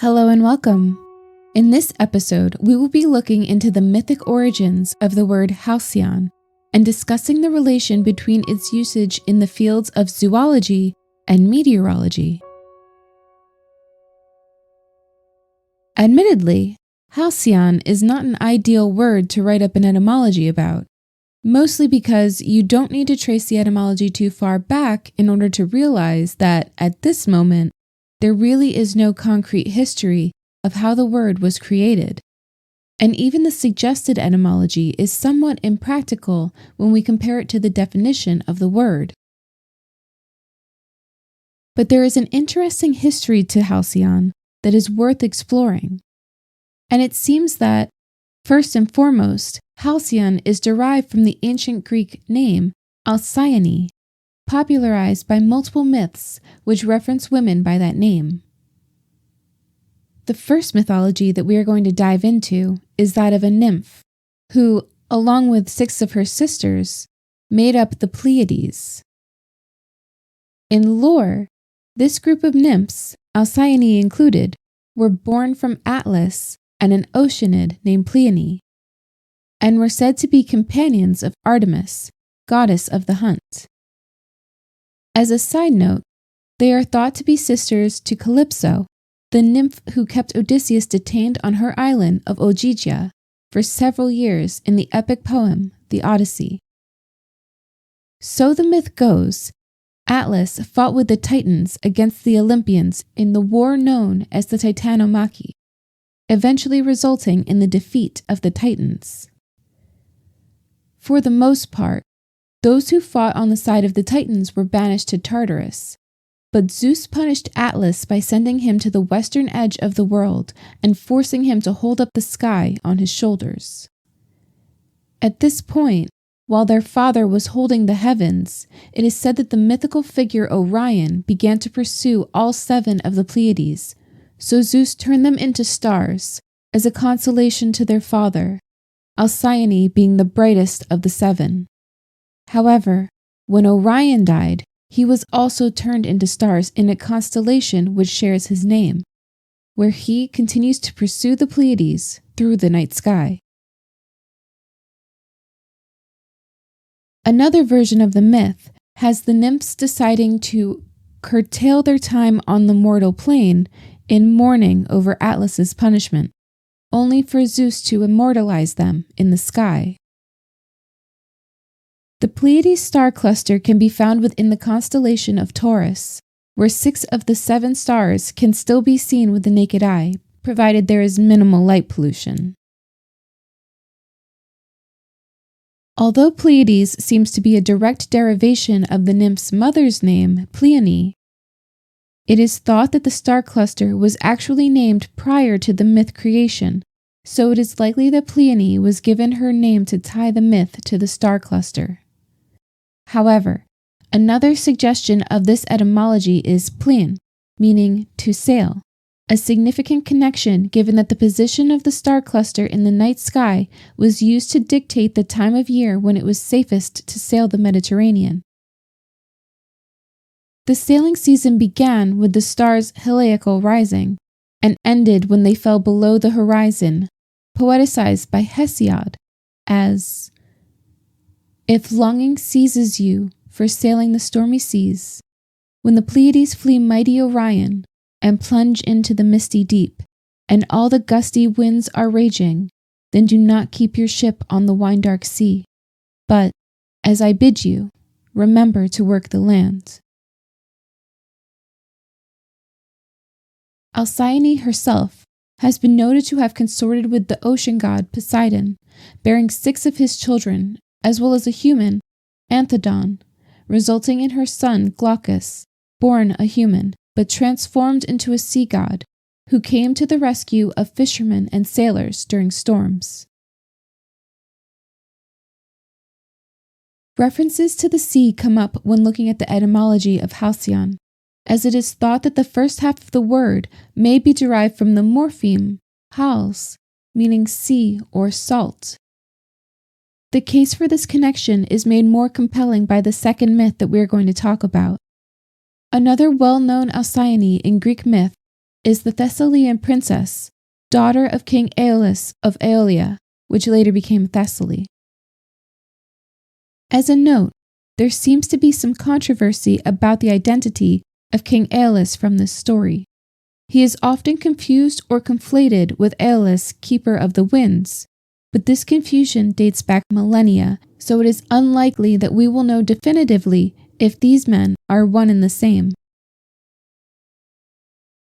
Hello and welcome. In this episode, we will be looking into the mythic origins of the word Halcyon and discussing the relation between its usage in the fields of zoology and meteorology. Admittedly, Halcyon is not an ideal word to write up an etymology about, mostly because you don't need to trace the etymology too far back in order to realize that, at this moment, there really is no concrete history of how the word was created. And even the suggested etymology is somewhat impractical when we compare it to the definition of the word. But there is an interesting history to Halcyon that is worth exploring. And it seems that, first and foremost, Halcyon is derived from the ancient Greek name Alcyone, popularized by multiple myths which reference women by that name. The first mythology that we are going to dive into is that of a nymph, who, along with 6 of her sisters, made up the Pleiades. In lore, this group of nymphs, Alcyone included, were born from Atlas and an Oceanid named Pleione, and were said to be companions of Artemis, goddess of the hunt. As a side note, they are thought to be sisters to Calypso, the nymph who kept Odysseus detained on her island of Ogygia for several years in the epic poem, the Odyssey. So the myth goes, Atlas fought with the Titans against the Olympians in the war known as the Titanomachy, eventually resulting in the defeat of the Titans. For the most part, those who fought on the side of the Titans were banished to Tartarus, but Zeus punished Atlas by sending him to the western edge of the world and forcing him to hold up the sky on his shoulders. At this point, while their father was holding the heavens, it is said that the mythical figure Orion began to pursue all 7 of the Pleiades, so Zeus turned them into stars as a consolation to their father, Alcyone being the brightest of the 7. However, when Orion died, he was also turned into stars in a constellation which shares his name, where he continues to pursue the Pleiades through the night sky. Another version of the myth has the nymphs deciding to curtail their time on the mortal plane in mourning over Atlas's punishment, only for Zeus to immortalize them in the sky. The Pleiades star cluster can be found within the constellation of Taurus, where 6 of the 7 stars can still be seen with the naked eye, provided there is minimal light pollution. Although Pleiades seems to be a direct derivation of the nymph's mother's name, Pleione, it is thought that the star cluster was actually named prior to the myth creation, so it is likely that Pleione was given her name to tie the myth to the star cluster. However, another suggestion of this etymology is plein, meaning to sail, a significant connection given that the position of the star cluster in the night sky was used to dictate the time of year when it was safest to sail the Mediterranean. The sailing season began with the stars heliacal rising and ended when they fell below the horizon, poeticized by Hesiod as, "If longing seizes you for sailing the stormy seas, when the Pleiades flee mighty Orion and plunge into the misty deep, and all the gusty winds are raging, then do not keep your ship on the wine-dark sea, but, as I bid you, remember to work the land." Alcyone herself has been noted to have consorted with the ocean god Poseidon, bearing 6 of his children, as well as a human, Anthedon, resulting in her son Glaucus, born a human, but transformed into a sea god, who came to the rescue of fishermen and sailors during storms. References to the sea come up when looking at the etymology of Halcyon, as it is thought that the first half of the word may be derived from the morpheme hals, meaning sea or salt. The case for this connection is made more compelling by the second myth that we are going to talk about. Another well-known Alcyone in Greek myth is the Thessalian princess, daughter of King Aeolus of Aeolia, which later became Thessaly. As a note, there seems to be some controversy about the identity of King Aeolus from this story. He is often confused or conflated with Aeolus, keeper of the winds, but this confusion dates back millennia, so it is unlikely that we will know definitively if these men are one and the same.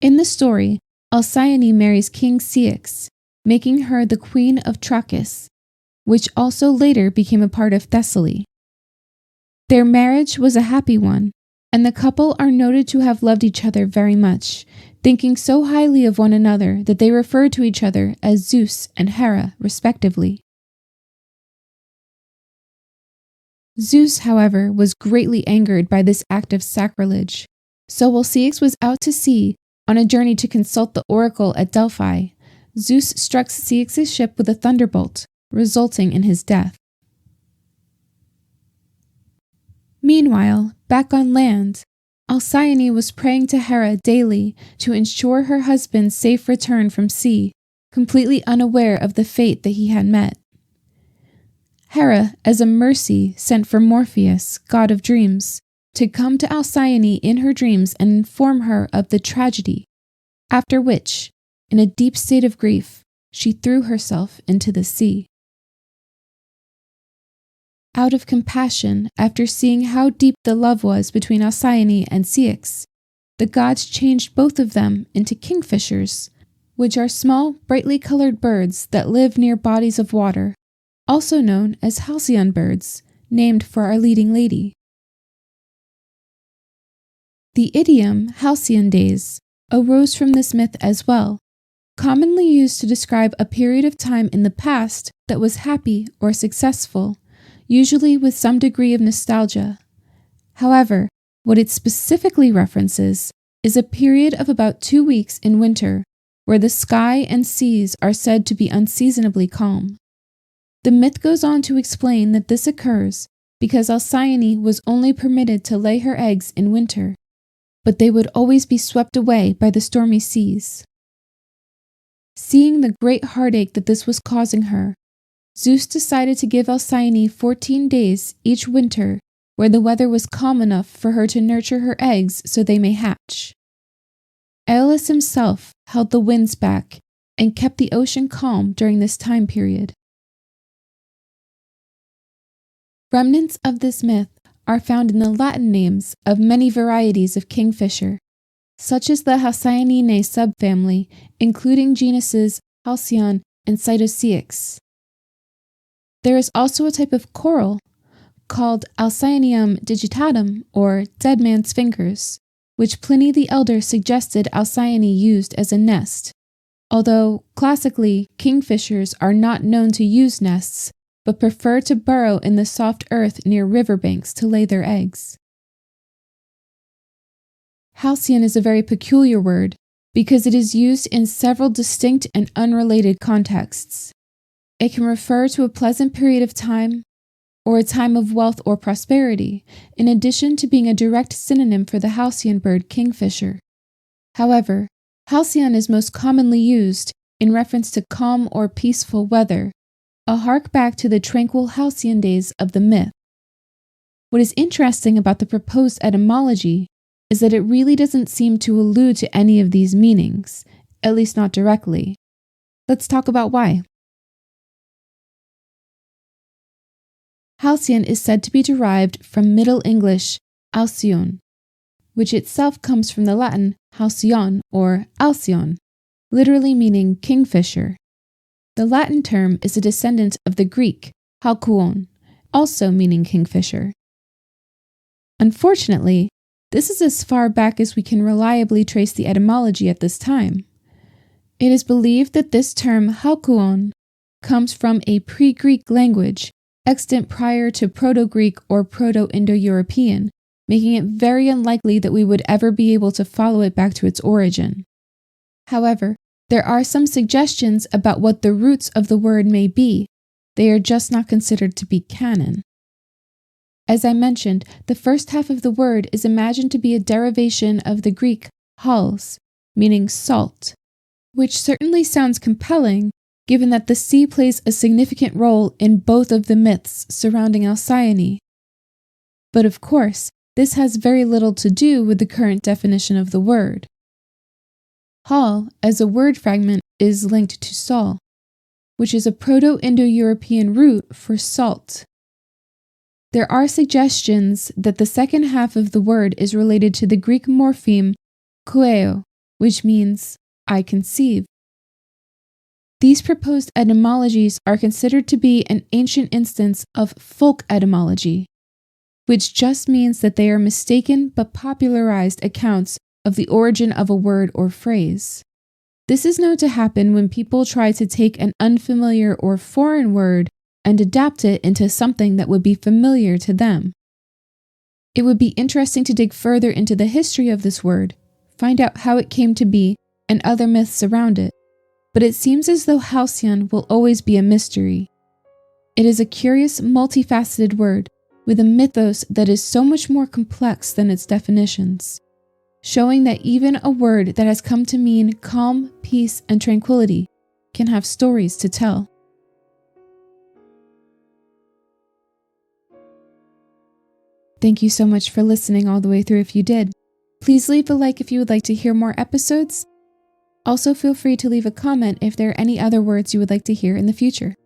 In the story, Alcyone marries King Ceyx, making her the queen of Trachis, which also later became a part of Thessaly. Their marriage was a happy one, and the couple are noted to have loved each other very much, thinking so highly of one another that they referred to each other as Zeus and Hera, respectively. Zeus, however, was greatly angered by this act of sacrilege, so while Ceyx was out to sea on a journey to consult the oracle at Delphi, Zeus struck Ceyx's ship with a thunderbolt, resulting in his death. Meanwhile, back on land, Alcyone was praying to Hera daily to ensure her husband's safe return from sea, completely unaware of the fate that he had met. Hera, as a mercy, sent for Morpheus, god of dreams, to come to Alcyone in her dreams and inform her of the tragedy, after which, in a deep state of grief, she threw herself into the sea. Out of compassion, after seeing how deep the love was between Alcyone and Ceyx, the gods changed both of them into kingfishers, which are small, brightly colored birds that live near bodies of water, also known as Halcyon birds, named for Our Leading Lady. The idiom Halcyon days arose from this myth as well, commonly used to describe a period of time in the past that was happy or successful, usually with some degree of nostalgia. However, what it specifically references is a period of about 2 weeks in winter, where the sky and seas are said to be unseasonably calm. The myth goes on to explain that this occurs because Alcyone was only permitted to lay her eggs in winter, but they would always be swept away by the stormy seas. Seeing the great heartache that this was causing her, Zeus decided to give Alcyone 14 days each winter where the weather was calm enough for her to nurture her eggs so they may hatch. Aeolus himself held the winds back and kept the ocean calm during this time period. Remnants of this myth are found in the Latin names of many varieties of kingfisher, such as the Halcyone subfamily, including genuses Halcyon and Cytoceyx. There is also a type of coral called Alcyonium digitatum, or dead man's fingers, which Pliny the Elder suggested Alcyone used as a nest, although classically kingfishers are not known to use nests, but prefer to burrow in the soft earth near riverbanks to lay their eggs. Halcyon is a very peculiar word because it is used in several distinct and unrelated contexts. It can refer to a pleasant period of time or a time of wealth or prosperity, in addition to being a direct synonym for the halcyon bird kingfisher. However, halcyon is most commonly used in reference to calm or peaceful weather, a hark back to the tranquil halcyon days of the myth. What is interesting about the proposed etymology is that it really doesn't seem to allude to any of these meanings, at least not directly. Let's talk about why. Halcyon is said to be derived from Middle English Alcyone, which itself comes from the Latin Halcyon or Alcyone, literally meaning kingfisher. The Latin term is a descendant of the Greek halkuon, also meaning kingfisher. Unfortunately, this is as far back as we can reliably trace the etymology at this time. It is believed that this term halkuon comes from a pre-Greek language extant prior to Proto-Greek or Proto-Indo-European, making it very unlikely that we would ever be able to follow it back to its origin. However, there are some suggestions about what the roots of the word may be. They are just not considered to be canon. As I mentioned, the first half of the word is imagined to be a derivation of the Greek hals, meaning salt, which certainly sounds compelling given that the sea plays a significant role in both of the myths surrounding Alcyone. But of course, this has very little to do with the current definition of the word. Hal, as a word fragment, is linked to Sol, which is a Proto-Indo-European root for salt. There are suggestions that the second half of the word is related to the Greek morpheme koeo, which means I conceive. These proposed etymologies are considered to be an ancient instance of folk etymology, which just means that they are mistaken but popularized accounts of the origin of a word or phrase. This is known to happen when people try to take an unfamiliar or foreign word and adapt it into something that would be familiar to them. It would be interesting to dig further into the history of this word, find out how it came to be, and other myths around it. But it seems as though Halcyon will always be a mystery. It is a curious, multifaceted word with a mythos that is so much more complex than its definitions, showing that even a word that has come to mean calm, peace, and tranquility can have stories to tell. Thank you so much for listening all the way through if you did. Please leave a like if you would like to hear more episodes. Also, feel free to leave a comment if there are any other words you would like to hear in the future.